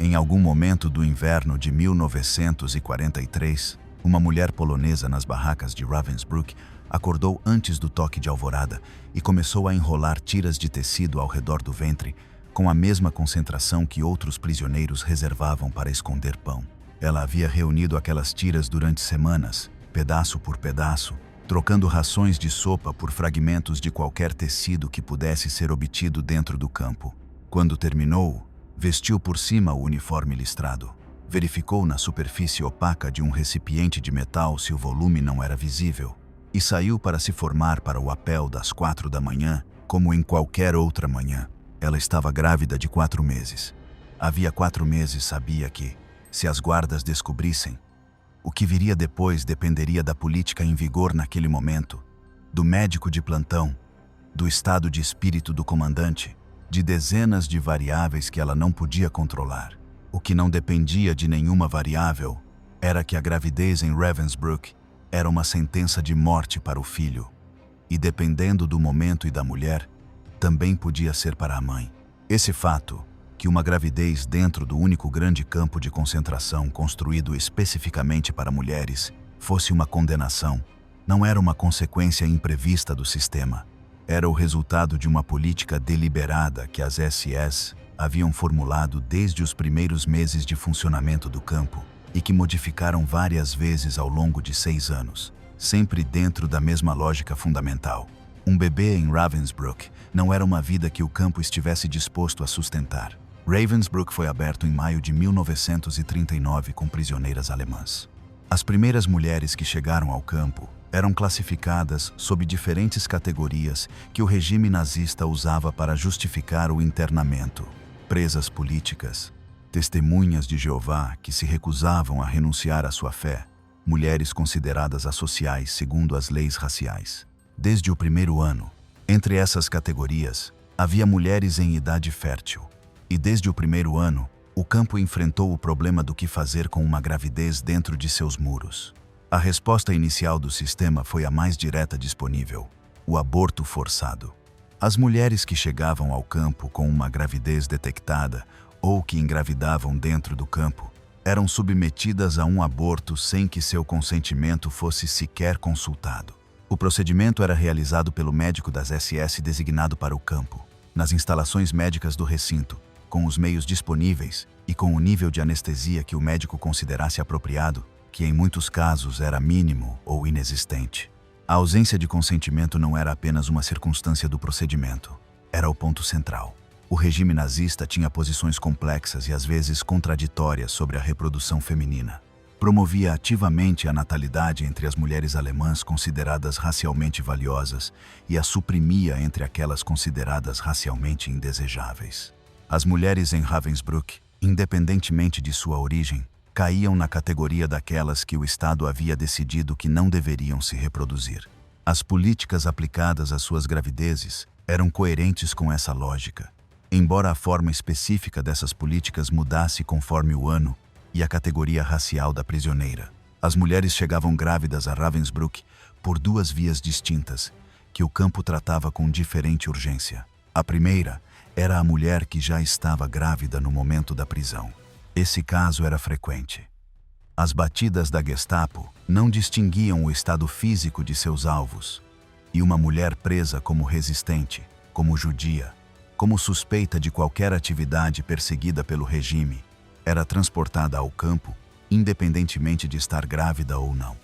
Em algum momento do inverno de 1943, uma mulher polonesa nas barracas de Ravensbrück acordou antes do toque de alvorada e começou a enrolar tiras de tecido ao redor do ventre, com a mesma concentração que outros prisioneiros reservavam para esconder pão. Ela havia reunido aquelas tiras durante semanas, pedaço por pedaço, trocando rações de sopa por fragmentos de qualquer tecido que pudesse ser obtido dentro do campo. Quando terminou, vestiu por cima o uniforme listrado. Verificou na superfície opaca de um recipiente de metal se o volume não era visível e saiu para se formar para o apel das 4 da manhã, como em qualquer outra manhã. Ela estava grávida de 4 meses. Havia 4 meses sabia que, se as guardas descobrissem, o que viria depois dependeria da política em vigor naquele momento, do médico de plantão, do estado de espírito do comandante, de dezenas de variáveis que ela não podia controlar. O que não dependia de nenhuma variável era que a gravidez em Ravensbrück era uma sentença de morte para o filho, e dependendo do momento e da mulher, também podia ser para a mãe. Esse fato, que uma gravidez dentro do único grande campo de concentração construído especificamente para mulheres fosse uma condenação, não era uma consequência imprevista do sistema. Era o resultado de uma política deliberada que as SS haviam formulado desde os primeiros meses de funcionamento do campo e que modificaram várias vezes ao longo de 6 anos, sempre dentro da mesma lógica fundamental. Um bebê em Ravensbrück não era uma vida que o campo estivesse disposto a sustentar. Ravensbrück foi aberto em maio de 1939 com prisioneiras alemãs. As primeiras mulheres que chegaram ao campo eram classificadas sob diferentes categorias que o regime nazista usava para justificar o internamento: presas políticas, testemunhas de Jeová que se recusavam a renunciar à sua fé, mulheres consideradas associais segundo as leis raciais. Desde o primeiro ano, entre essas categorias, havia mulheres em idade fértil. E desde o primeiro ano, o campo enfrentou o problema do que fazer com uma gravidez dentro de seus muros. A resposta inicial do sistema foi a mais direta disponível: o aborto forçado. As mulheres que chegavam ao campo com uma gravidez detectada ou que engravidavam dentro do campo eram submetidas a um aborto sem que seu consentimento fosse sequer consultado. O procedimento era realizado pelo médico das SS designado para o campo, nas instalações médicas do recinto, com os meios disponíveis e com o nível de anestesia que o médico considerasse apropriado, que em muitos casos era mínimo ou inexistente. A ausência de consentimento não era apenas uma circunstância do procedimento, era o ponto central. O regime nazista tinha posições complexas e às vezes contraditórias sobre a reprodução feminina. Promovia ativamente a natalidade entre as mulheres alemãs consideradas racialmente valiosas e a suprimia entre aquelas consideradas racialmente indesejáveis. As mulheres em Ravensbrück, independentemente de sua origem, caíam na categoria daquelas que o Estado havia decidido que não deveriam se reproduzir. As políticas aplicadas às suas gravidezes eram coerentes com essa lógica, embora a forma específica dessas políticas mudasse conforme o ano e a categoria racial da prisioneira. As mulheres chegavam grávidas a Ravensbrück por 2 vias distintas, que o campo tratava com diferente urgência. A primeira era a mulher que já estava grávida no momento da prisão. Esse caso era frequente. As batidas da Gestapo não distinguiam o estado físico de seus alvos, e uma mulher presa como resistente, como judia, como suspeita de qualquer atividade perseguida pelo regime, era transportada ao campo, independentemente de estar grávida ou não.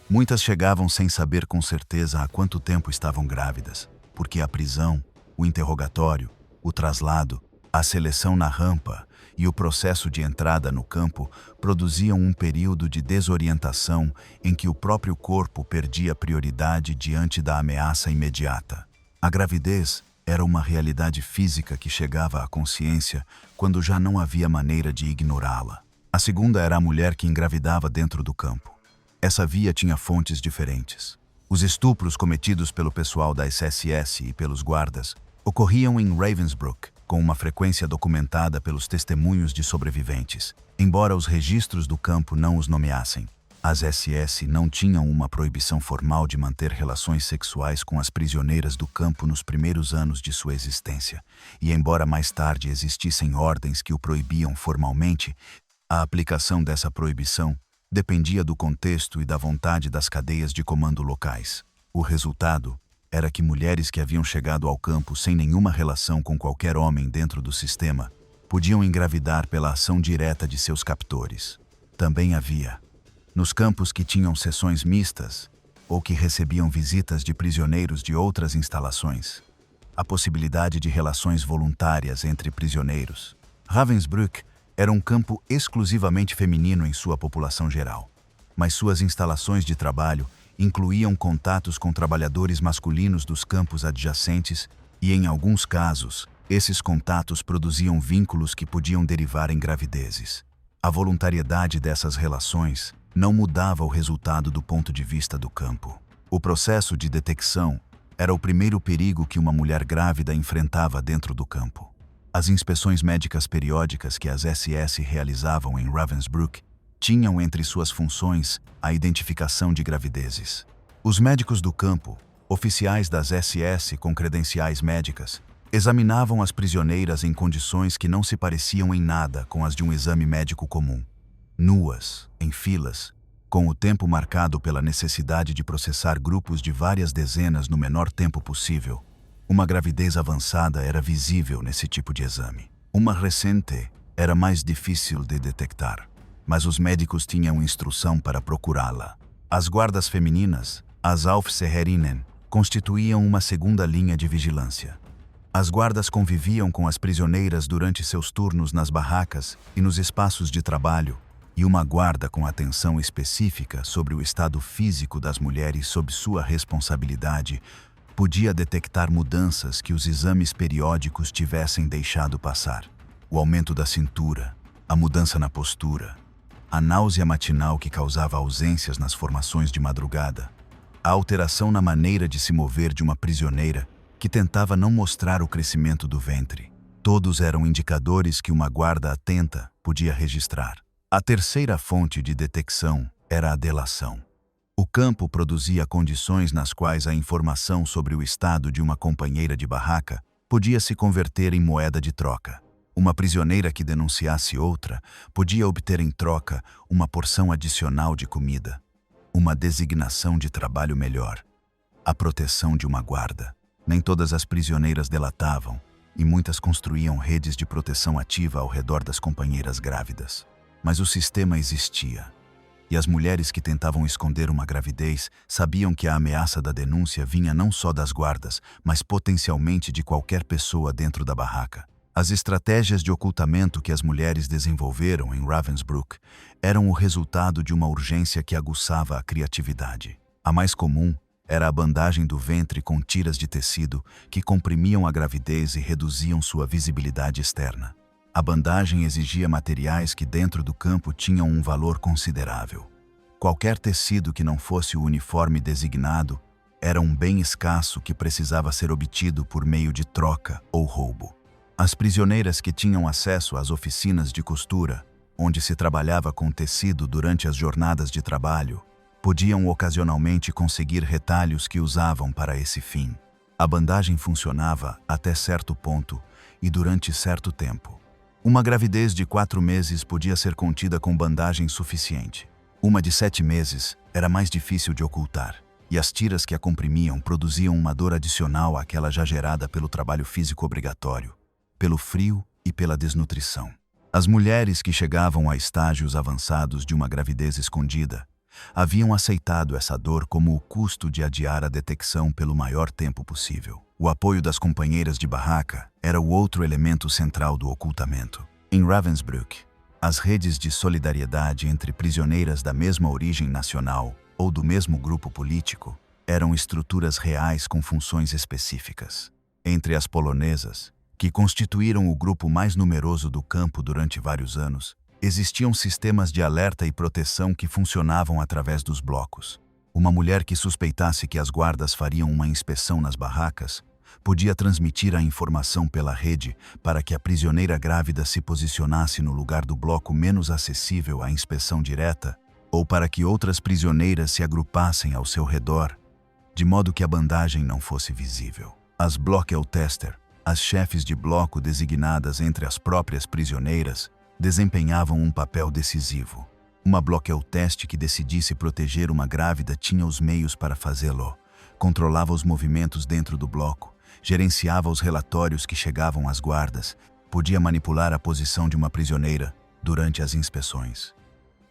Muitas chegavam sem saber com certeza há quanto tempo estavam grávidas, porque a prisão, o interrogatório, o traslado, a seleção na rampa e o processo de entrada no campo produziam um período de desorientação em que o próprio corpo perdia prioridade diante da ameaça imediata. A gravidez era uma realidade física que chegava à consciência quando já não havia maneira de ignorá-la. A segunda era a mulher que engravidava dentro do campo. Essa via tinha fontes diferentes. Os estupros cometidos pelo pessoal da SSS e pelos guardas ocorriam em Ravensbrück, com uma frequência documentada pelos testemunhos de sobreviventes, embora os registros do campo não os nomeassem. As SS não tinham uma proibição formal de manter relações sexuais com as prisioneiras do campo nos primeiros anos de sua existência, e embora mais tarde existissem ordens que o proibiam formalmente, a aplicação dessa proibição dependia do contexto e da vontade das cadeias de comando locais. O resultado era que mulheres que haviam chegado ao campo sem nenhuma relação com qualquer homem dentro do sistema podiam engravidar pela ação direta de seus captores. Também havia, nos campos que tinham seções mistas ou que recebiam visitas de prisioneiros de outras instalações, a possibilidade de relações voluntárias entre prisioneiros. Ravensbrück era um campo exclusivamente feminino em sua população geral, mas suas instalações de trabalho incluíam contatos com trabalhadores masculinos dos campos adjacentes e, em alguns casos, esses contatos produziam vínculos que podiam derivar em gravidezes. A voluntariedade dessas relações não mudava o resultado do ponto de vista do campo. O processo de detecção era o primeiro perigo que uma mulher grávida enfrentava dentro do campo. As inspeções médicas periódicas que as SS realizavam em Ravensbrück tinham entre suas funções a identificação de gravidezes. Os médicos do campo, oficiais das SS com credenciais médicas, examinavam as prisioneiras em condições que não se pareciam em nada com as de um exame médico comum. Nuas, em filas, com o tempo marcado pela necessidade de processar grupos de várias dezenas no menor tempo possível, uma gravidez avançada era visível nesse tipo de exame. Uma recente era mais difícil de detectar, mas os médicos tinham instrução para procurá-la. As guardas femininas, as Aufseherinnen, constituíam uma segunda linha de vigilância. As guardas conviviam com as prisioneiras durante seus turnos nas barracas e nos espaços de trabalho, e uma guarda com atenção específica sobre o estado físico das mulheres sob sua responsabilidade podia detectar mudanças que os exames periódicos tivessem deixado passar. O aumento da cintura, a mudança na postura, a náusea matinal que causava ausências nas formações de madrugada, a alteração na maneira de se mover de uma prisioneira que tentava não mostrar o crescimento do ventre. Todos eram indicadores que uma guarda atenta podia registrar. A terceira fonte de detecção era a delação. O campo produzia condições nas quais a informação sobre o estado de uma companheira de barraca podia se converter em moeda de troca. Uma prisioneira que denunciasse outra podia obter em troca uma porção adicional de comida, uma designação de trabalho melhor, a proteção de uma guarda. Nem todas as prisioneiras delatavam, e muitas construíam redes de proteção ativa ao redor das companheiras grávidas. Mas o sistema existia. E as mulheres que tentavam esconder uma gravidez sabiam que a ameaça da denúncia vinha não só das guardas, mas potencialmente de qualquer pessoa dentro da barraca. As estratégias de ocultamento que as mulheres desenvolveram em Ravensbrück eram o resultado de uma urgência que aguçava a criatividade. A mais comum era a bandagem do ventre com tiras de tecido que comprimiam a gravidez e reduziam sua visibilidade externa. A bandagem exigia materiais que dentro do campo tinham um valor considerável. Qualquer tecido que não fosse o uniforme designado era um bem escasso que precisava ser obtido por meio de troca ou roubo. As prisioneiras que tinham acesso às oficinas de costura, onde se trabalhava com tecido durante as jornadas de trabalho, podiam ocasionalmente conseguir retalhos que usavam para esse fim. A bandagem funcionava até certo ponto e durante certo tempo. Uma gravidez de 4 meses podia ser contida com bandagem suficiente. Uma de 7 meses era mais difícil de ocultar, e as tiras que a comprimiam produziam uma dor adicional àquela já gerada pelo trabalho físico obrigatório, pelo frio e pela desnutrição. As mulheres que chegavam a estágios avançados de uma gravidez escondida haviam aceitado essa dor como o custo de adiar a detecção pelo maior tempo possível. O apoio das companheiras de barraca era o outro elemento central do ocultamento. Em Ravensbrück, as redes de solidariedade entre prisioneiras da mesma origem nacional ou do mesmo grupo político eram estruturas reais com funções específicas. Entre as polonesas, que constituíram o grupo mais numeroso do campo durante vários anos, existiam sistemas de alerta e proteção que funcionavam através dos blocos. Uma mulher que suspeitasse que as guardas fariam uma inspeção nas barracas podia transmitir a informação pela rede para que a prisioneira grávida se posicionasse no lugar do bloco menos acessível à inspeção direta ou para que outras prisioneiras se agrupassem ao seu redor, de modo que a bandagem não fosse visível. As Blockeltester, as chefes de bloco designadas entre as próprias prisioneiras, desempenhavam um papel decisivo. Uma Blockeltest que decidisse proteger uma grávida tinha os meios para fazê-lo. Controlava os movimentos dentro do bloco, gerenciava os relatórios que chegavam às guardas, podia manipular a posição de uma prisioneira durante as inspeções.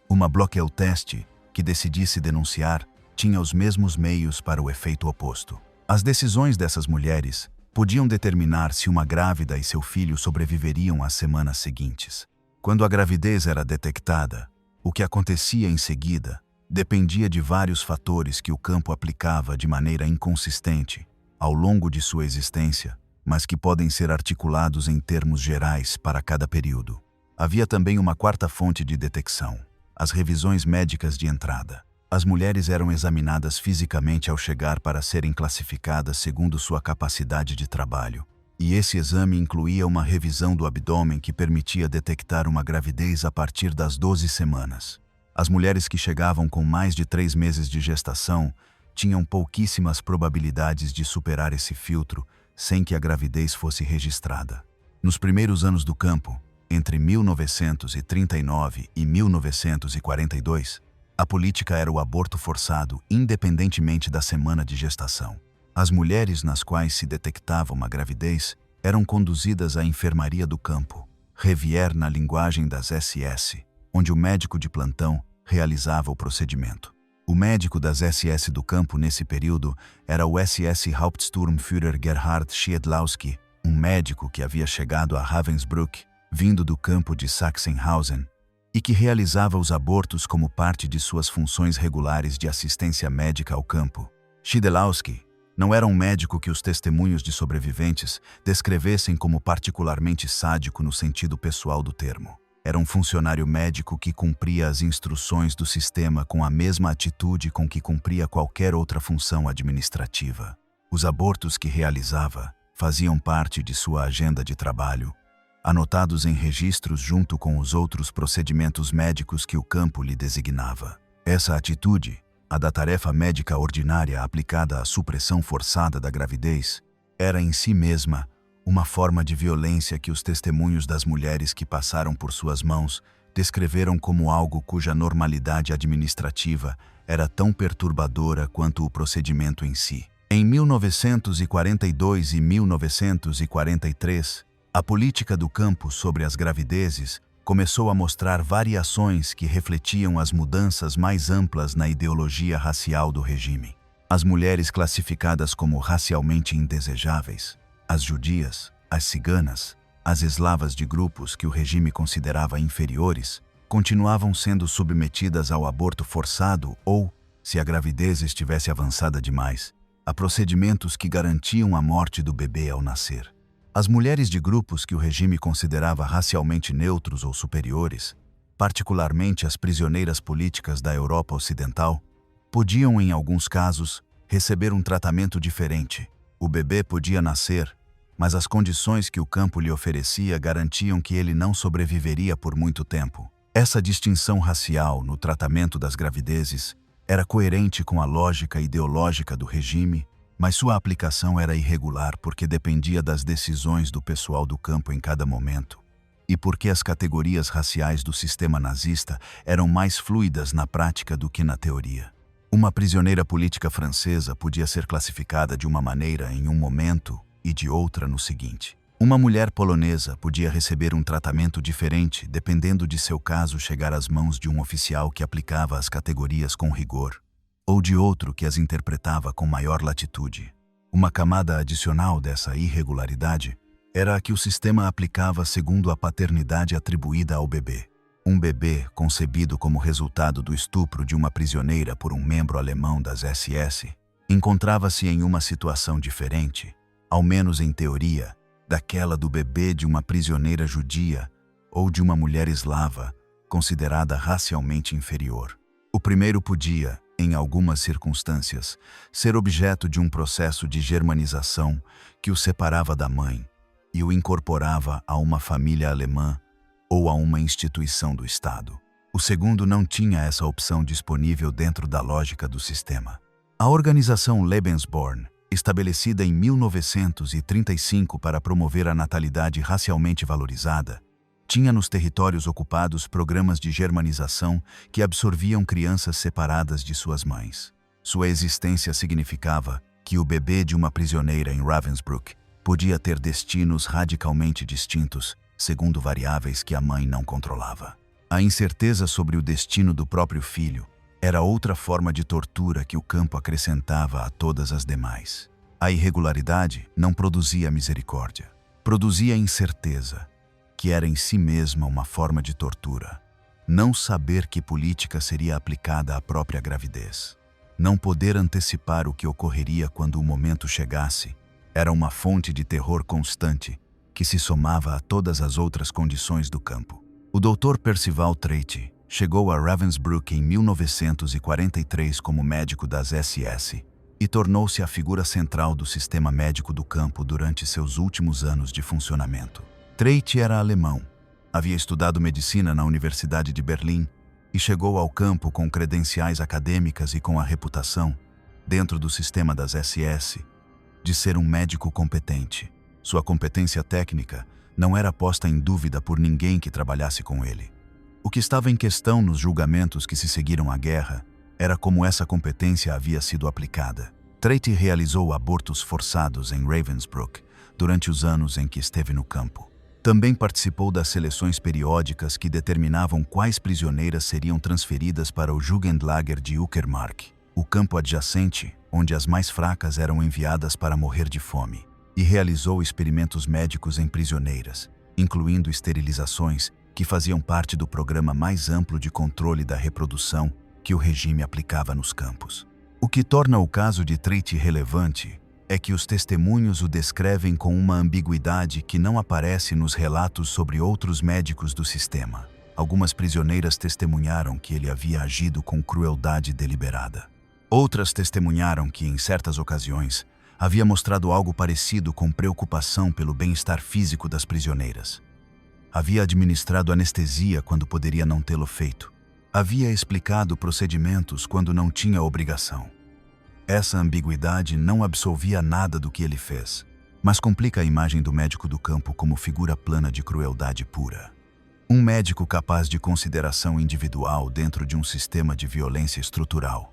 Uma Blockeltest que decidisse denunciar tinha os mesmos meios para o efeito oposto. As decisões dessas mulheres podiam determinar se uma grávida e seu filho sobreviveriam às semanas seguintes. Quando a gravidez era detectada, o que acontecia em seguida dependia de vários fatores que o campo aplicava de maneira inconsistente ao longo de sua existência, mas que podem ser articulados em termos gerais para cada período. Havia também uma quarta fonte de detecção: as revisões médicas de entrada. As mulheres eram examinadas fisicamente ao chegar para serem classificadas segundo sua capacidade de trabalho, e esse exame incluía uma revisão do abdômen que permitia detectar uma gravidez a partir das 12 semanas. As mulheres que chegavam com mais de 3 meses de gestação tinham pouquíssimas probabilidades de superar esse filtro sem que a gravidez fosse registrada. Nos primeiros anos do campo, entre 1939 e 1942, a política era o aborto forçado independentemente da semana de gestação. As mulheres nas quais se detectava uma gravidez eram conduzidas à enfermaria do campo, Revier na linguagem das SS, onde o médico de plantão realizava o procedimento. O médico das SS do campo nesse período era o SS Hauptsturmführer Gerhard Schiedlowski, um médico que havia chegado a Ravensbrück, vindo do campo de Sachsenhausen, e que realizava os abortos como parte de suas funções regulares de assistência médica ao campo. Schiedlowski não era um médico que os testemunhos de sobreviventes descrevessem como particularmente sádico no sentido pessoal do termo. Era um funcionário médico que cumpria as instruções do sistema com a mesma atitude com que cumpria qualquer outra função administrativa. Os abortos que realizava faziam parte de sua agenda de trabalho, anotados em registros junto com os outros procedimentos médicos que o campo lhe designava. Essa atitude, a da tarefa médica ordinária aplicada à supressão forçada da gravidez, era em si mesma uma forma de violência que os testemunhos das mulheres que passaram por suas mãos descreveram como algo cuja normalidade administrativa era tão perturbadora quanto o procedimento em si. Em 1942 e 1943, a política do campo sobre as gravidezes começou a mostrar variações que refletiam as mudanças mais amplas na ideologia racial do regime. As mulheres classificadas como racialmente indesejáveis, as judias, as ciganas, as eslavas de grupos que o regime considerava inferiores, continuavam sendo submetidas ao aborto forçado ou, se a gravidez estivesse avançada demais, a procedimentos que garantiam a morte do bebê ao nascer. As mulheres de grupos que o regime considerava racialmente neutros ou superiores, particularmente as prisioneiras políticas da Europa Ocidental, podiam, em alguns casos, receber um tratamento diferente. O bebê podia nascer, mas as condições que o campo lhe oferecia garantiam que ele não sobreviveria por muito tempo. Essa distinção racial no tratamento das gravidezes era coerente com a lógica ideológica do regime, mas sua aplicação era irregular porque dependia das decisões do pessoal do campo em cada momento, e porque as categorias raciais do sistema nazista eram mais fluidas na prática do que na teoria. Uma prisioneira política francesa podia ser classificada de uma maneira em um momento e de outra no seguinte. Uma mulher polonesa podia receber um tratamento diferente dependendo de seu caso chegar às mãos de um oficial que aplicava as categorias com rigor, ou de outro que as interpretava com maior latitude. Uma camada adicional dessa irregularidade era a que o sistema aplicava segundo a paternidade atribuída ao bebê. Um bebê concebido como resultado do estupro de uma prisioneira por um membro alemão das SS encontrava-se em uma situação diferente, ao menos em teoria, daquela do bebê de uma prisioneira judia ou de uma mulher eslava considerada racialmente inferior. O primeiro podia, em algumas circunstâncias, ser objeto de um processo de germanização que o separava da mãe e o incorporava a uma família alemã ou a uma instituição do Estado. O segundo não tinha essa opção disponível dentro da lógica do sistema. A organização Lebensborn, estabelecida em 1935 para promover a natalidade racialmente valorizada, tinha nos territórios ocupados programas de germanização que absorviam crianças separadas de suas mães. Sua existência significava que o bebê de uma prisioneira em Ravensbrück podia ter destinos radicalmente distintos, segundo variáveis que a mãe não controlava. A incerteza sobre o destino do próprio filho era outra forma de tortura que o campo acrescentava a todas as demais. A irregularidade não produzia misericórdia, produzia incerteza, que era em si mesma uma forma de tortura. Não saber que política seria aplicada à própria gravidez, não poder antecipar o que ocorreria quando o momento chegasse, era uma fonte de terror constante que se somava a todas as outras condições do campo. O Dr. Percival Treaty chegou a Ravensbrück em 1943 como médico das SS e tornou-se a figura central do sistema médico do campo durante seus últimos anos de funcionamento. Treaty era alemão, havia estudado medicina na Universidade de Berlim e chegou ao campo com credenciais acadêmicas e com a reputação, dentro do sistema das SS, de ser um médico competente. Sua competência técnica não era posta em dúvida por ninguém que trabalhasse com ele. O que estava em questão nos julgamentos que se seguiram à guerra era como essa competência havia sido aplicada. Treaty realizou abortos forçados em Ravensbrück durante os anos em que esteve no campo. Também participou das seleções periódicas que determinavam quais prisioneiras seriam transferidas para o Jugendlager de Uckermark, o campo adjacente, onde as mais fracas eram enviadas para morrer de fome, e realizou experimentos médicos em prisioneiras, incluindo esterilizações que faziam parte do programa mais amplo de controle da reprodução que o regime aplicava nos campos. O que torna o caso de Treaty relevante é que os testemunhos o descrevem com uma ambiguidade que não aparece nos relatos sobre outros médicos do sistema. Algumas prisioneiras testemunharam que ele havia agido com crueldade deliberada. Outras testemunharam que, em certas ocasiões, havia mostrado algo parecido com preocupação pelo bem-estar físico das prisioneiras. Havia administrado anestesia quando poderia não tê-lo feito. Havia explicado procedimentos quando não tinha obrigação. Essa ambiguidade não absolvia nada do que ele fez, mas complica a imagem do médico do campo como figura plana de crueldade pura. Um médico capaz de consideração individual dentro de um sistema de violência estrutural,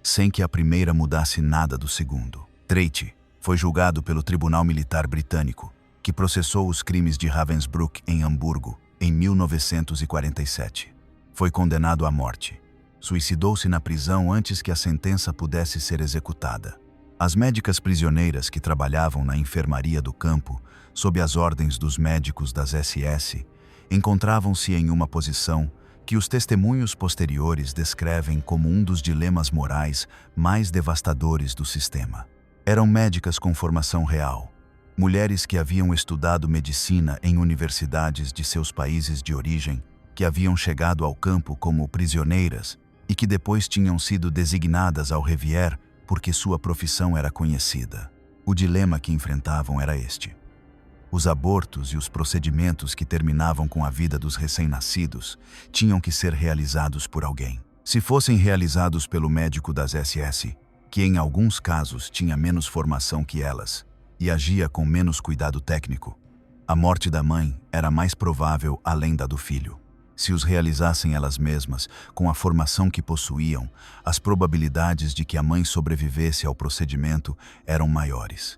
sem que a primeira mudasse nada do segundo. Treaty foi julgado pelo Tribunal Militar Britânico, que processou os crimes de Ravensbrück em Hamburgo, em 1947. Foi condenado à morte. Suicidou-se na prisão antes que a sentença pudesse ser executada. As médicas prisioneiras que trabalhavam na enfermaria do campo, sob as ordens dos médicos das SS, encontravam-se em uma posição que os testemunhos posteriores descrevem como um dos dilemas morais mais devastadores do sistema. Eram médicas com formação real, mulheres que haviam estudado medicina em universidades de seus países de origem, que haviam chegado ao campo como prisioneiras e que depois tinham sido designadas ao Revier porque sua profissão era conhecida. O dilema que enfrentavam era este. Os abortos e os procedimentos que terminavam com a vida dos recém-nascidos tinham que ser realizados por alguém. Se fossem realizados pelo médico das SS, que em alguns casos tinha menos formação que elas e agia com menos cuidado técnico, a morte da mãe era mais provável além da do filho. Se os realizassem elas mesmas, com a formação que possuíam, as probabilidades de que a mãe sobrevivesse ao procedimento eram maiores.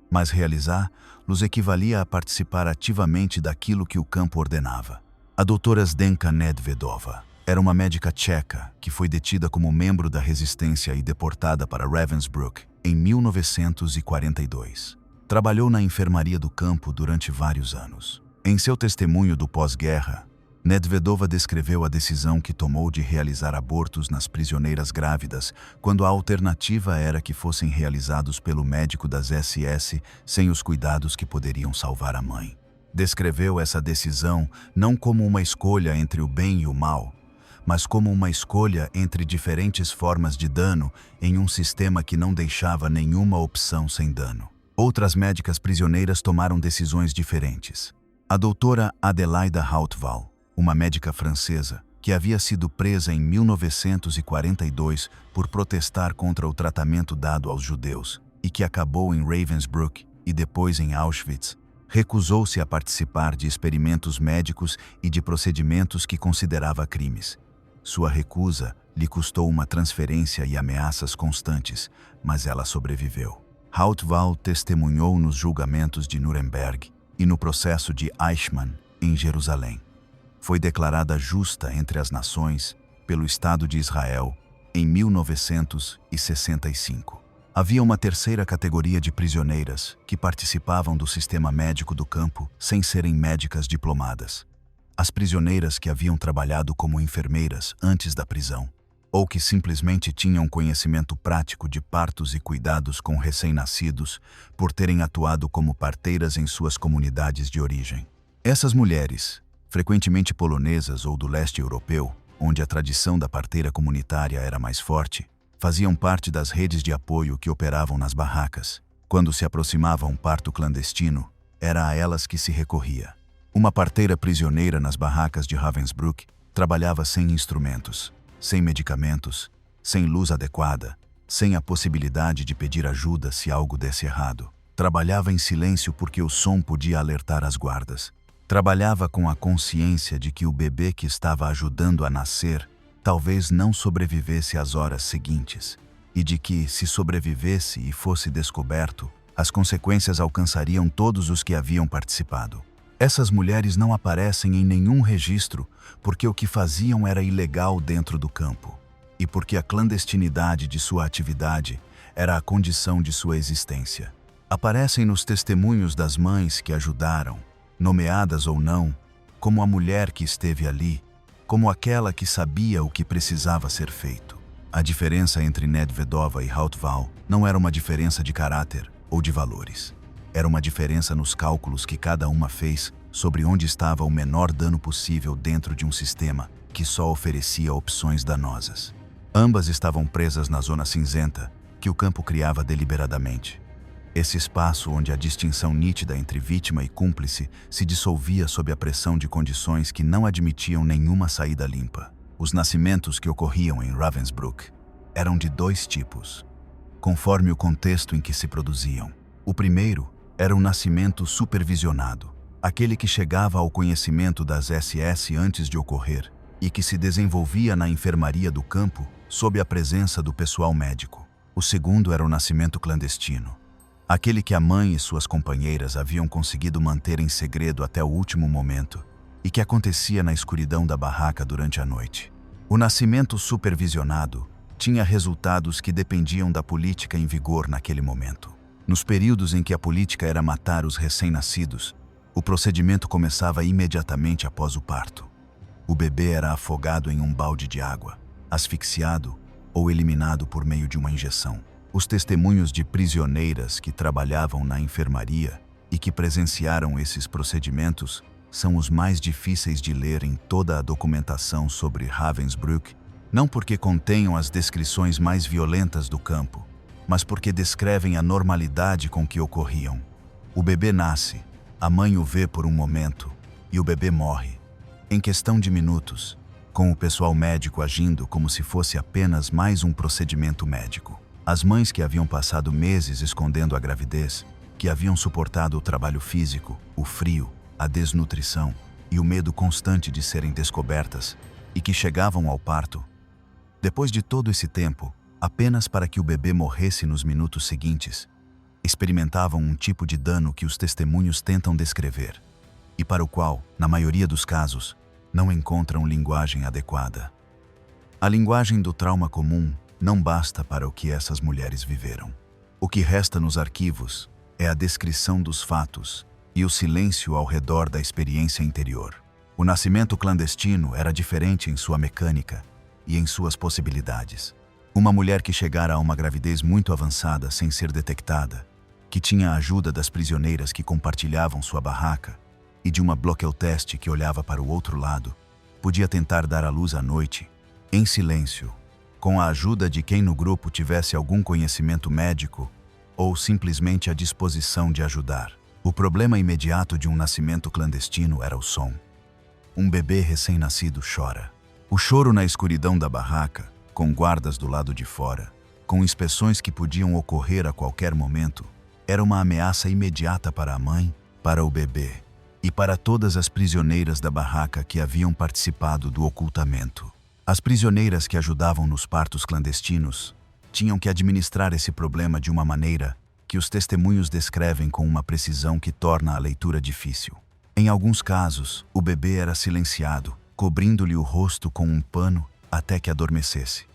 Mas realizá-los equivalia a participar ativamente daquilo que o campo ordenava. A doutora Zdenka Nedvedova era uma médica tcheca que foi detida como membro da resistência e deportada para Ravensbrück em 1942. Trabalhou na enfermaria do campo durante vários anos. Em seu testemunho do pós-guerra, Nedvedova descreveu a decisão que tomou de realizar abortos nas prisioneiras grávidas quando a alternativa era que fossem realizados pelo médico das SS sem os cuidados que poderiam salvar a mãe. Descreveu essa decisão não como uma escolha entre o bem e o mal, mas como uma escolha entre diferentes formas de dano em um sistema que não deixava nenhuma opção sem dano. Outras médicas prisioneiras tomaram decisões diferentes. A doutora Adelaida Hautval, uma médica francesa, que havia sido presa em 1942 por protestar contra o tratamento dado aos judeus e que acabou em Ravensbrück e depois em Auschwitz, recusou-se a participar de experimentos médicos e de procedimentos que considerava crimes. Sua recusa lhe custou uma transferência e ameaças constantes, mas ela sobreviveu. Hautval testemunhou nos julgamentos de Nuremberg e no processo de Eichmann, em Jerusalém. Foi declarada justa entre as nações pelo Estado de Israel em 1965. Havia uma terceira categoria de prisioneiras que participavam do sistema médico do campo sem serem médicas diplomadas. As prisioneiras que haviam trabalhado como enfermeiras antes da prisão, ou que simplesmente tinham conhecimento prático de partos e cuidados com recém-nascidos por terem atuado como parteiras em suas comunidades de origem. Essas mulheres, frequentemente polonesas ou do leste europeu, onde a tradição da parteira comunitária era mais forte, faziam parte das redes de apoio que operavam nas barracas. Quando se aproximava um parto clandestino, era a elas que se recorria. Uma parteira prisioneira nas barracas de Ravensbrück trabalhava sem instrumentos, sem medicamentos, sem luz adequada, sem a possibilidade de pedir ajuda se algo desse errado. Trabalhava em silêncio porque o som podia alertar as guardas. Trabalhava com a consciência de que o bebê que estava ajudando a nascer talvez não sobrevivesse às horas seguintes, e de que, se sobrevivesse e fosse descoberto, as consequências alcançariam todos os que haviam participado. Essas mulheres não aparecem em nenhum registro porque o que faziam era ilegal dentro do campo, e porque a clandestinidade de sua atividade era a condição de sua existência. Aparecem nos testemunhos das mães que ajudaram, nomeadas ou não, como a mulher que esteve ali, como aquela que sabia o que precisava ser feito. A diferença entre Nedvedova e Hautval não era uma diferença de caráter ou de valores. Era uma diferença nos cálculos que cada uma fez sobre onde estava o menor dano possível dentro de um sistema que só oferecia opções danosas. Ambas estavam presas na zona cinzenta que o campo criava deliberadamente. Esse espaço onde a distinção nítida entre vítima e cúmplice se dissolvia sob a pressão de condições que não admitiam nenhuma saída limpa. Os nascimentos que ocorriam em Ravensbrück eram de dois tipos, conforme o contexto em que se produziam. O primeiro era um nascimento supervisionado, aquele que chegava ao conhecimento das SS antes de ocorrer e que se desenvolvia na enfermaria do campo sob a presença do pessoal médico. O segundo era o nascimento clandestino, aquele que a mãe e suas companheiras haviam conseguido manter em segredo até o último momento e que acontecia na escuridão da barraca durante a noite. O nascimento supervisionado tinha resultados que dependiam da política em vigor naquele momento. Nos períodos em que a política era matar os recém-nascidos, o procedimento começava imediatamente após o parto. O bebê era afogado em um balde de água, asfixiado ou eliminado por meio de uma injeção. Os testemunhos de prisioneiras que trabalhavam na enfermaria e que presenciaram esses procedimentos são os mais difíceis de ler em toda a documentação sobre Ravensbrück, não porque contenham as descrições mais violentas do campo, mas porque descrevem a normalidade com que ocorriam. O bebê nasce, a mãe o vê por um momento e o bebê morre, em questão de minutos, com o pessoal médico agindo como se fosse apenas mais um procedimento médico. As mães que haviam passado meses escondendo a gravidez, que haviam suportado o trabalho físico, o frio, a desnutrição e o medo constante de serem descobertas e que chegavam ao parto, depois de todo esse tempo, apenas para que o bebê morresse nos minutos seguintes, experimentavam um tipo de dano que os testemunhos tentam descrever, e para o qual, na maioria dos casos, não encontram linguagem adequada. A linguagem do trauma comum não basta para o que essas mulheres viveram. O que resta nos arquivos é a descrição dos fatos e o silêncio ao redor da experiência interior. O nascimento clandestino era diferente em sua mecânica e em suas possibilidades. Uma mulher que chegara a uma gravidez muito avançada sem ser detectada, que tinha a ajuda das prisioneiras que compartilhavam sua barraca e de uma bloqueoteste que olhava para o outro lado, podia tentar dar à luz à noite, em silêncio, com a ajuda de quem no grupo tivesse algum conhecimento médico ou simplesmente a disposição de ajudar. O problema imediato de um nascimento clandestino era o som. Um bebê recém-nascido chora. O choro na escuridão da barraca, com guardas do lado de fora, com inspeções que podiam ocorrer a qualquer momento, era uma ameaça imediata para a mãe, para o bebê e para todas as prisioneiras da barraca que haviam participado do ocultamento. As prisioneiras que ajudavam nos partos clandestinos tinham que administrar esse problema de uma maneira que os testemunhos descrevem com uma precisão que torna a leitura difícil. Em alguns casos, o bebê era silenciado, cobrindo-lhe o rosto com um pano até que adormecesse.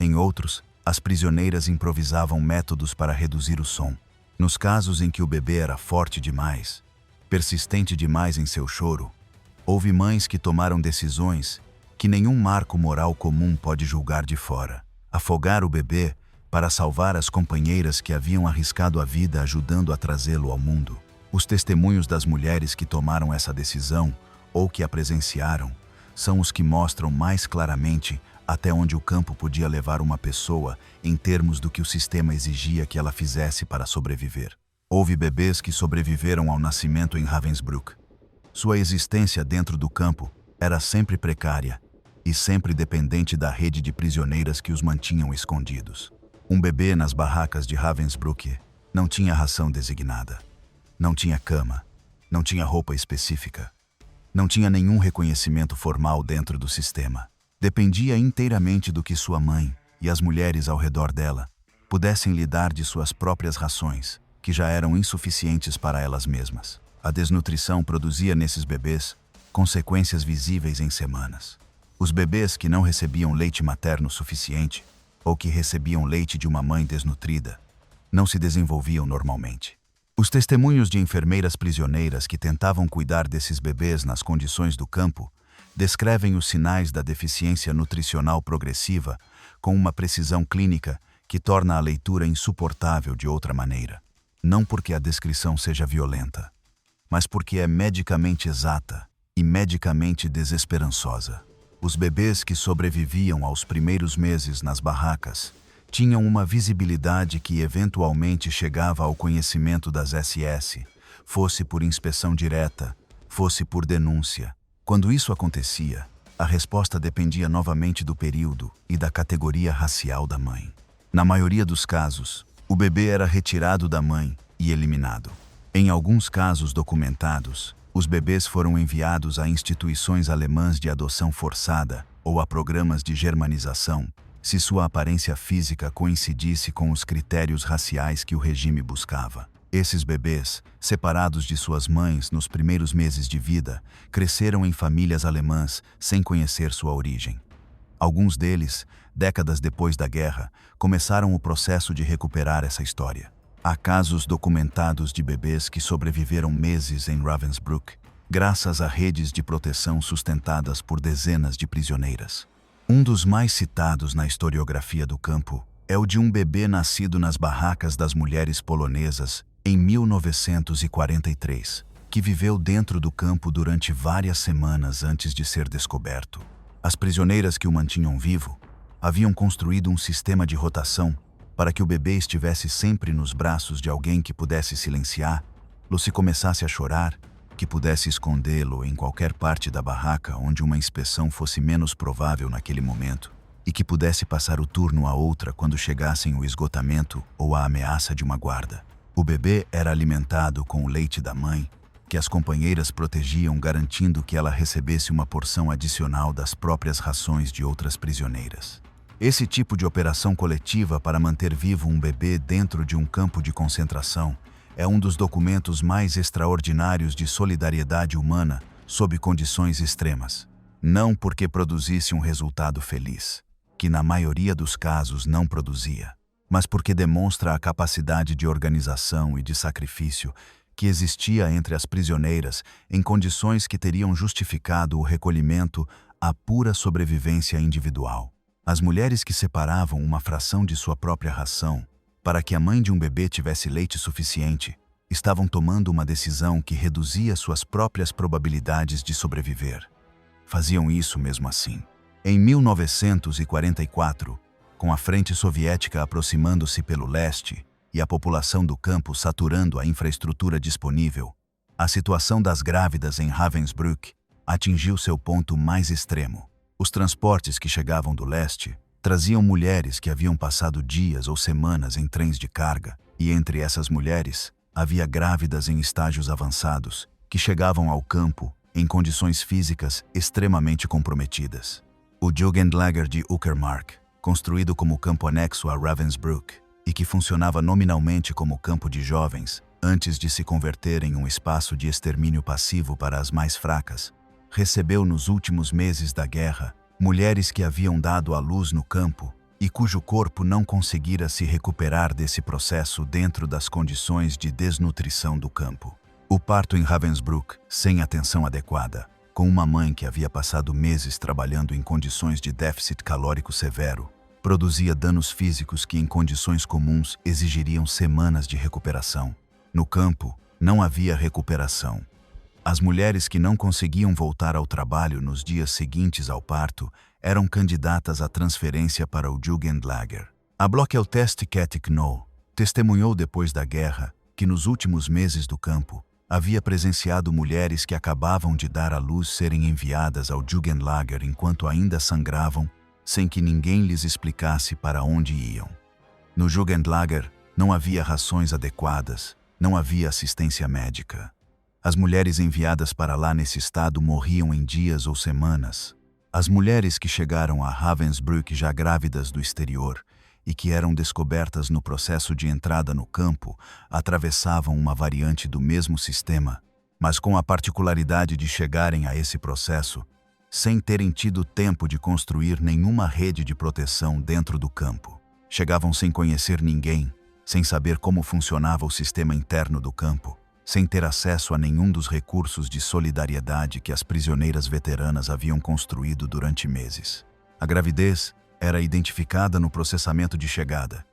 Em outros, as prisioneiras improvisavam métodos para reduzir o som. Nos casos em que o bebê era forte demais, persistente demais em seu choro, houve mães que tomaram decisões que nenhum marco moral comum pode julgar de fora. Afogar o bebê para salvar as companheiras que haviam arriscado a vida ajudando a trazê-lo ao mundo. Os testemunhos das mulheres que tomaram essa decisão ou que a presenciaram são os que mostram mais claramente até onde o campo podia levar uma pessoa em termos do que o sistema exigia que ela fizesse para sobreviver. Houve bebês que sobreviveram ao nascimento em Ravensbrück. Sua existência dentro do campo era sempre precária e sempre dependente da rede de prisioneiras que os mantinham escondidos. Um bebê nas barracas de Ravensbrück não tinha ração designada, não tinha cama, não tinha roupa específica, não tinha nenhum reconhecimento formal dentro do sistema. Dependia inteiramente do que sua mãe e as mulheres ao redor dela pudessem lhe dar de suas próprias rações, que já eram insuficientes para elas mesmas. A desnutrição produzia nesses bebês consequências visíveis em semanas. Os bebês que não recebiam leite materno suficiente ou que recebiam leite de uma mãe desnutrida não se desenvolviam normalmente. Os testemunhos de enfermeiras prisioneiras que tentavam cuidar desses bebês nas condições do campo descrevem os sinais da deficiência nutricional progressiva com uma precisão clínica que torna a leitura insuportável de outra maneira. Não porque a descrição seja violenta, mas porque é medicamente exata e medicamente desesperançosa. Os bebês que sobreviviam aos primeiros meses nas barracas tinham uma visibilidade que eventualmente chegava ao conhecimento das SS, fosse por inspeção direta, fosse por denúncia. Quando isso acontecia, a resposta dependia novamente do período e da categoria racial da mãe. Na maioria dos casos, o bebê era retirado da mãe e eliminado. Em alguns casos documentados, os bebês foram enviados a instituições alemãs de adoção forçada ou a programas de germanização, se sua aparência física coincidisse com os critérios raciais que o regime buscava. Esses bebês, separados de suas mães nos primeiros meses de vida, cresceram em famílias alemãs sem conhecer sua origem. Alguns deles, décadas depois da guerra, começaram o processo de recuperar essa história. Há casos documentados de bebês que sobreviveram meses em Ravensbrück, graças a redes de proteção sustentadas por dezenas de prisioneiras. Um dos mais citados na historiografia do campo é o de um bebê nascido nas barracas das mulheres polonesas em 1943, que viveu dentro do campo durante várias semanas antes de ser descoberto. As prisioneiras que o mantinham vivo haviam construído um sistema de rotação para que o bebê estivesse sempre nos braços de alguém que pudesse silenciá-lo se começasse a chorar, que pudesse escondê-lo em qualquer parte da barraca onde uma inspeção fosse menos provável naquele momento, e que pudesse passar o turno a outra quando chegassem o esgotamento ou a ameaça de uma guarda. O bebê era alimentado com o leite da mãe, que as companheiras protegiam garantindo que ela recebesse uma porção adicional das próprias rações de outras prisioneiras. Esse tipo de operação coletiva para manter vivo um bebê dentro de um campo de concentração é um dos documentos mais extraordinários de solidariedade humana sob condições extremas. Não porque produzisse um resultado feliz, que na maioria dos casos não produzia, mas porque demonstra a capacidade de organização e de sacrifício que existia entre as prisioneiras em condições que teriam justificado o recolhimento à pura sobrevivência individual. As mulheres que separavam uma fração de sua própria ração para que a mãe de um bebê tivesse leite suficiente estavam tomando uma decisão que reduzia suas próprias probabilidades de sobreviver. Faziam isso mesmo assim. Em 1944, com a frente soviética aproximando-se pelo leste e a população do campo saturando a infraestrutura disponível, a situação das grávidas em Ravensbrück atingiu seu ponto mais extremo. Os transportes que chegavam do leste traziam mulheres que haviam passado dias ou semanas em trens de carga, e entre essas mulheres havia grávidas em estágios avançados que chegavam ao campo em condições físicas extremamente comprometidas. O Jugendlager de Uckermark, construído como campo anexo a Ravensbrück e que funcionava nominalmente como campo de jovens antes de se converter em um espaço de extermínio passivo para as mais fracas, recebeu nos últimos meses da guerra mulheres que haviam dado à luz no campo e cujo corpo não conseguira se recuperar desse processo dentro das condições de desnutrição do campo. O parto em Ravensbrück, sem atenção adequada, com uma mãe que havia passado meses trabalhando em condições de déficit calórico severo, produzia danos físicos que em condições comuns exigiriam semanas de recuperação. No campo, não havia recuperação. As mulheres que não conseguiam voltar ao trabalho nos dias seguintes ao parto eram candidatas à transferência para o Jugendlager. A Blockeltest Cat Knoll testemunhou depois da guerra que nos últimos meses do campo havia presenciado mulheres que acabavam de dar à luz serem enviadas ao Jugendlager enquanto ainda sangravam, sem que ninguém lhes explicasse para onde iam. No Jugendlager não havia rações adequadas, não havia assistência médica. As mulheres enviadas para lá nesse estado morriam em dias ou semanas. As mulheres que chegaram a Ravensbrück já grávidas do exterior e que eram descobertas no processo de entrada no campo atravessavam uma variante do mesmo sistema, mas com a particularidade de chegarem a esse processo sem terem tido tempo de construir nenhuma rede de proteção dentro do campo. Chegavam sem conhecer ninguém, sem saber como funcionava o sistema interno do campo, sem ter acesso a nenhum dos recursos de solidariedade que as prisioneiras veteranas haviam construído durante meses. A gravidez era identificada no processamento de chegada,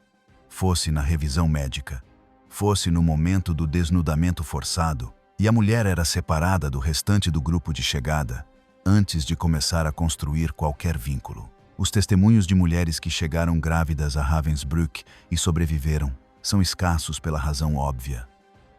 fosse na revisão médica, fosse no momento do desnudamento forçado, e a mulher era separada do restante do grupo de chegada antes de começar a construir qualquer vínculo. Os testemunhos de mulheres que chegaram grávidas a Ravensbrück e sobreviveram são escassos pela razão óbvia.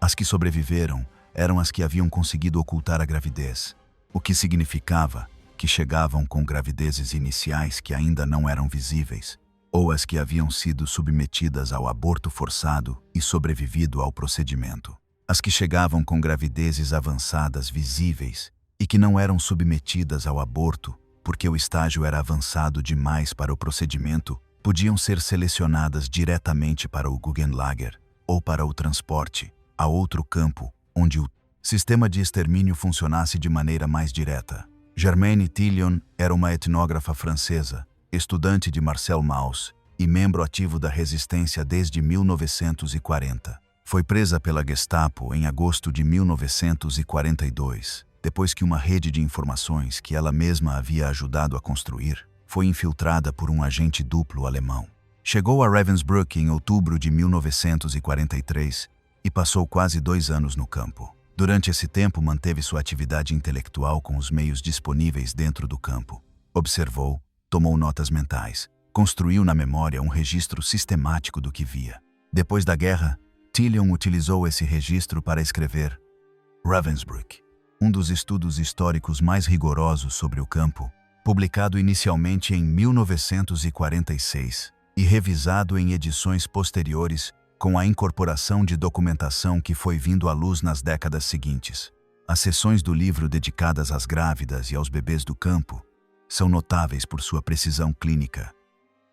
As que sobreviveram eram as que haviam conseguido ocultar a gravidez, o que significava que chegavam com gravidezes iniciais que ainda não eram visíveis, ou as que haviam sido submetidas ao aborto forçado e sobrevivido ao procedimento. As que chegavam com gravidezes avançadas visíveis e que não eram submetidas ao aborto porque o estágio era avançado demais para o procedimento, podiam ser selecionadas diretamente para o Jugendlager ou para o transporte a outro campo onde o sistema de extermínio funcionasse de maneira mais direta. Germaine Tillion era uma etnógrafa francesa, estudante de Marcel Mauss e membro ativo da resistência desde 1940. Foi presa pela Gestapo em agosto de 1942, depois que uma rede de informações que ela mesma havia ajudado a construir foi infiltrada por um agente duplo alemão. Chegou a Ravensbrück em outubro de 1943 e passou quase 2 anos no campo. Durante esse tempo manteve sua atividade intelectual com os meios disponíveis dentro do campo. Observou, tomou notas mentais, construiu na memória um registro sistemático do que via. Depois da guerra, Tillion utilizou esse registro para escrever Ravensbrück, um dos estudos históricos mais rigorosos sobre o campo, publicado inicialmente em 1946 e revisado em edições posteriores com a incorporação de documentação que foi vindo à luz nas décadas seguintes. As seções do livro dedicadas às grávidas e aos bebês do campo são notáveis por sua precisão clínica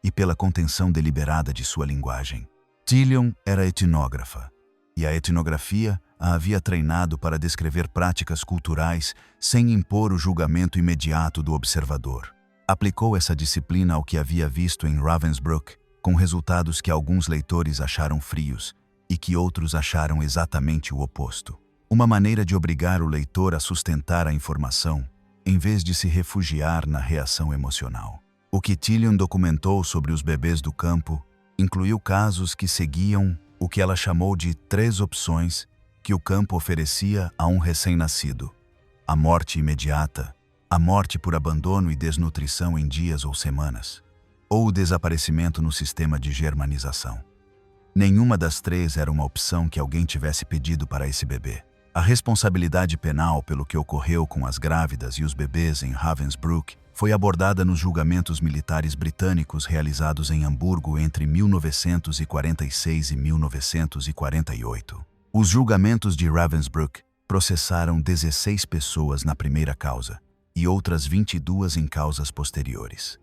e pela contenção deliberada de sua linguagem. Tillion era etnógrafa, e a etnografia a havia treinado para descrever práticas culturais sem impor o julgamento imediato do observador. Aplicou essa disciplina ao que havia visto em Ravensbrück, com resultados que alguns leitores acharam frios e que outros acharam exatamente o oposto. Uma maneira de obrigar o leitor a sustentar a informação, em vez de se refugiar na reação emocional. O que Tillion documentou sobre os bebês do campo incluiu casos que seguiam o que ela chamou de 3 opções que o campo oferecia a um recém-nascido: a morte imediata, a morte por abandono e desnutrição em dias ou semanas, ou o desaparecimento no sistema de germanização. Nenhuma das 3 era uma opção que alguém tivesse pedido para esse bebê. A responsabilidade penal pelo que ocorreu com as grávidas e os bebês em Ravensbrück foi abordada nos julgamentos militares britânicos realizados em Hamburgo entre 1946 e 1948. Os julgamentos de Ravensbrück processaram 16 pessoas na primeira causa e outras 22 em causas posteriores.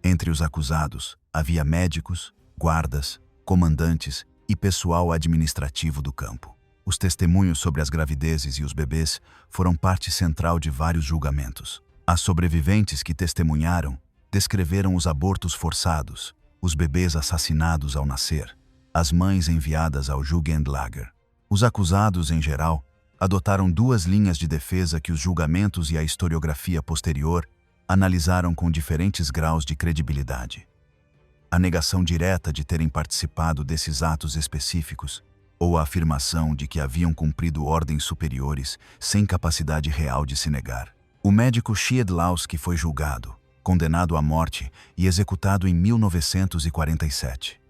Entre os acusados, havia médicos, guardas, comandantes e pessoal administrativo do campo. Os testemunhos sobre as gravidezes e os bebês foram parte central de vários julgamentos. As sobreviventes que testemunharam descreveram os abortos forçados, os bebês assassinados ao nascer, as mães enviadas ao Jugendlager. Os acusados, em geral, adotaram duas linhas de defesa que os julgamentos e a historiografia posterior analisaram com diferentes graus de credibilidade. A negação direta de terem participado desses atos específicos ou a afirmação de que haviam cumprido ordens superiores sem capacidade real de se negar. O médico Schiedlowski foi julgado, condenado à morte e executado em 1947.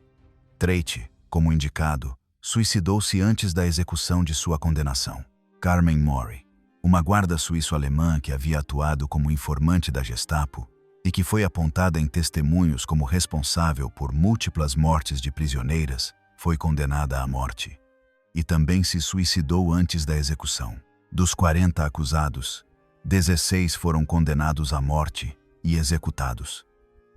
Treite, como indicado, suicidou-se antes da execução de sua condenação. Carmen Mori, uma guarda suíço-alemã que havia atuado como informante da Gestapo e que foi apontada em testemunhos como responsável por múltiplas mortes de prisioneiras, foi condenada à morte. E também se suicidou antes da execução. Dos 40 acusados, 16 foram condenados à morte e executados.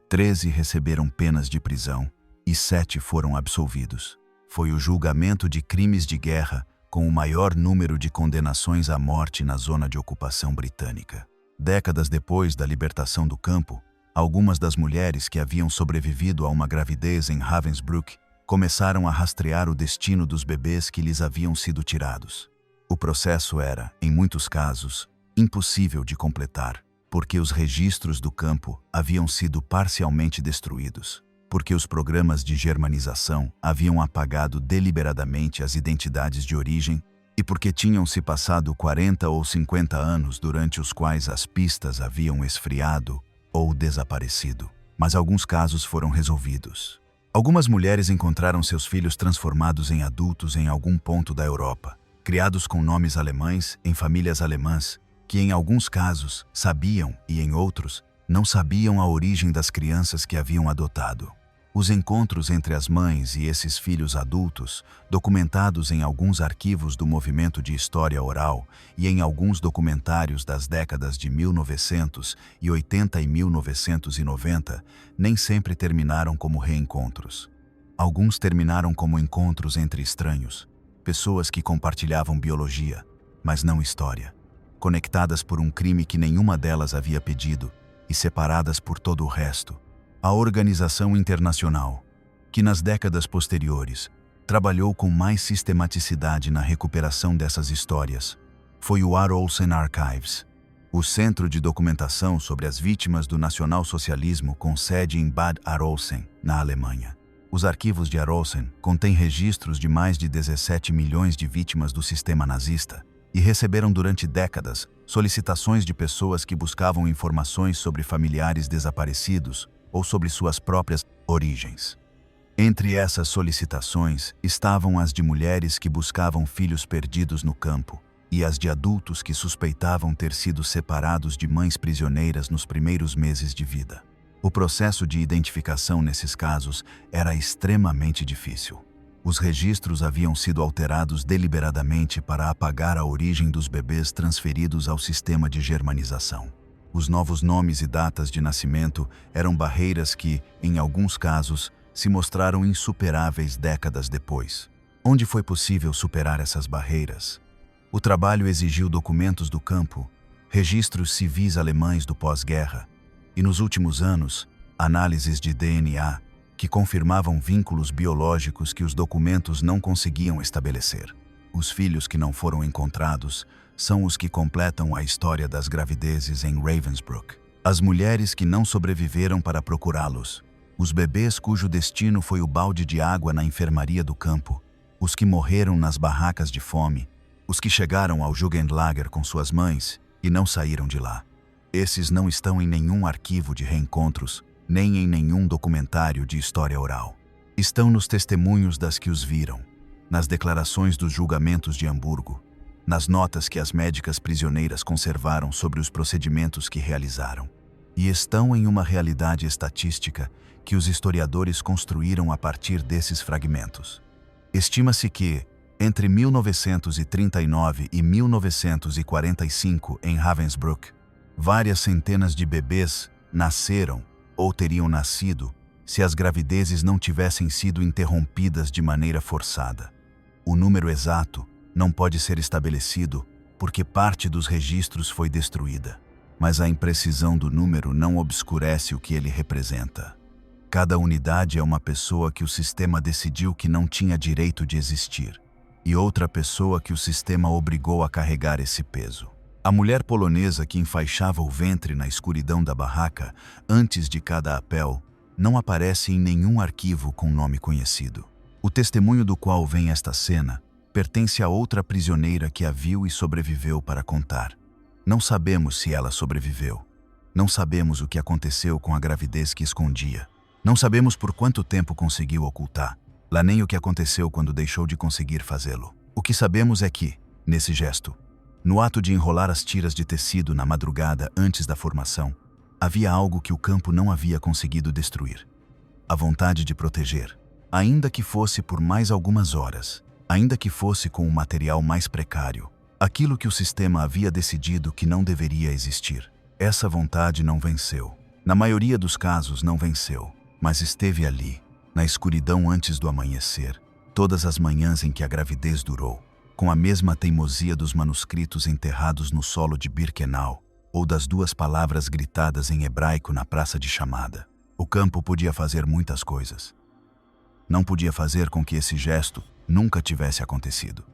13 receberam penas de prisão e 7 foram absolvidos. Foi o julgamento de crimes de guerra com o maior número de condenações à morte na zona de ocupação britânica. Décadas depois da libertação do campo, algumas das mulheres que haviam sobrevivido a uma gravidez em Ravensbrück começaram a rastrear o destino dos bebês que lhes haviam sido tirados. O processo era, em muitos casos, impossível de completar, porque os registros do campo haviam sido parcialmente destruídos, porque os programas de germanização haviam apagado deliberadamente as identidades de origem e porque tinham se passado 40 ou 50 anos durante os quais as pistas haviam esfriado ou desaparecido. Mas alguns casos foram resolvidos. Algumas mulheres encontraram seus filhos transformados em adultos em algum ponto da Europa, criados com nomes alemães em famílias alemãs, que em alguns casos sabiam e em outros não sabiam a origem das crianças que haviam adotado. Os encontros entre as mães e esses filhos adultos, documentados em alguns arquivos do movimento de história oral e em alguns documentários das décadas de 1980 e 1990, nem sempre terminaram como reencontros. Alguns terminaram como encontros entre estranhos, pessoas que compartilhavam biologia, mas não história, conectadas por um crime que nenhuma delas havia pedido e separadas por todo o resto. A Organização Internacional, que nas décadas posteriores trabalhou com mais sistematicidade na recuperação dessas histórias, foi o Arolsen Archives, o centro de documentação sobre as vítimas do nacionalsocialismo com sede em Bad Arolsen, na Alemanha. Os arquivos de Arolsen contêm registros de mais de 17 milhões de vítimas do sistema nazista e receberam durante décadas solicitações de pessoas que buscavam informações sobre familiares desaparecidos ou sobre suas próprias origens. Entre essas solicitações estavam as de mulheres que buscavam filhos perdidos no campo e as de adultos que suspeitavam ter sido separados de mães prisioneiras nos primeiros meses de vida. O processo de identificação nesses casos era extremamente difícil. Os registros haviam sido alterados deliberadamente para apagar a origem dos bebês transferidos ao sistema de germanização. Os novos nomes e datas de nascimento eram barreiras que, em alguns casos, se mostraram insuperáveis décadas depois. Onde foi possível superar essas barreiras? O trabalho exigiu documentos do campo, registros civis alemães do pós-guerra e, nos últimos anos, análises de DNA que confirmavam vínculos biológicos que os documentos não conseguiam estabelecer. Os filhos que não foram encontrados são os que completam a história das gravidezes em Ravensbrück. As mulheres que não sobreviveram para procurá-los, os bebês cujo destino foi o balde de água na enfermaria do campo, os que morreram nas barracas de fome, os que chegaram ao Jugendlager com suas mães e não saíram de lá. Esses não estão em nenhum arquivo de reencontros, nem em nenhum documentário de história oral. Estão nos testemunhos das que os viram, nas declarações dos julgamentos de Hamburgo, nas notas que as médicas prisioneiras conservaram sobre os procedimentos que realizaram. E estão em uma realidade estatística que os historiadores construíram a partir desses fragmentos. Estima-se que, entre 1939 e 1945, em Ravensbrück, várias centenas de bebês nasceram ou teriam nascido se as gravidezes não tivessem sido interrompidas de maneira forçada. O número exato não pode ser estabelecido porque parte dos registros foi destruída, mas a imprecisão do número não obscurece o que ele representa. Cada unidade é uma pessoa que o sistema decidiu que não tinha direito de existir, e outra pessoa que o sistema obrigou a carregar esse peso. A mulher polonesa que enfaixava o ventre na escuridão da barraca antes de cada apel não aparece em nenhum arquivo com nome conhecido. O testemunho do qual vem esta cena pertence a outra prisioneira que a viu e sobreviveu para contar. Não sabemos se ela sobreviveu. Não sabemos o que aconteceu com a gravidez que escondia. Não sabemos por quanto tempo conseguiu ocultar, lá nem o que aconteceu quando deixou de conseguir fazê-lo. O que sabemos é que, nesse gesto, no ato de enrolar as tiras de tecido na madrugada antes da formação, havia algo que o campo não havia conseguido destruir. A vontade de proteger, ainda que fosse por mais algumas horas, ainda que fosse com um material mais precário, aquilo que o sistema havia decidido que não deveria existir. Essa vontade não venceu. Na maioria dos casos não venceu, mas esteve ali, na escuridão antes do amanhecer, todas as manhãs em que a gravidez durou, com a mesma teimosia dos manuscritos enterrados no solo de Birkenau, ou das duas palavras gritadas em hebraico na praça de chamada. O campo podia fazer muitas coisas. Não podia fazer com que esse gesto nunca tivesse acontecido.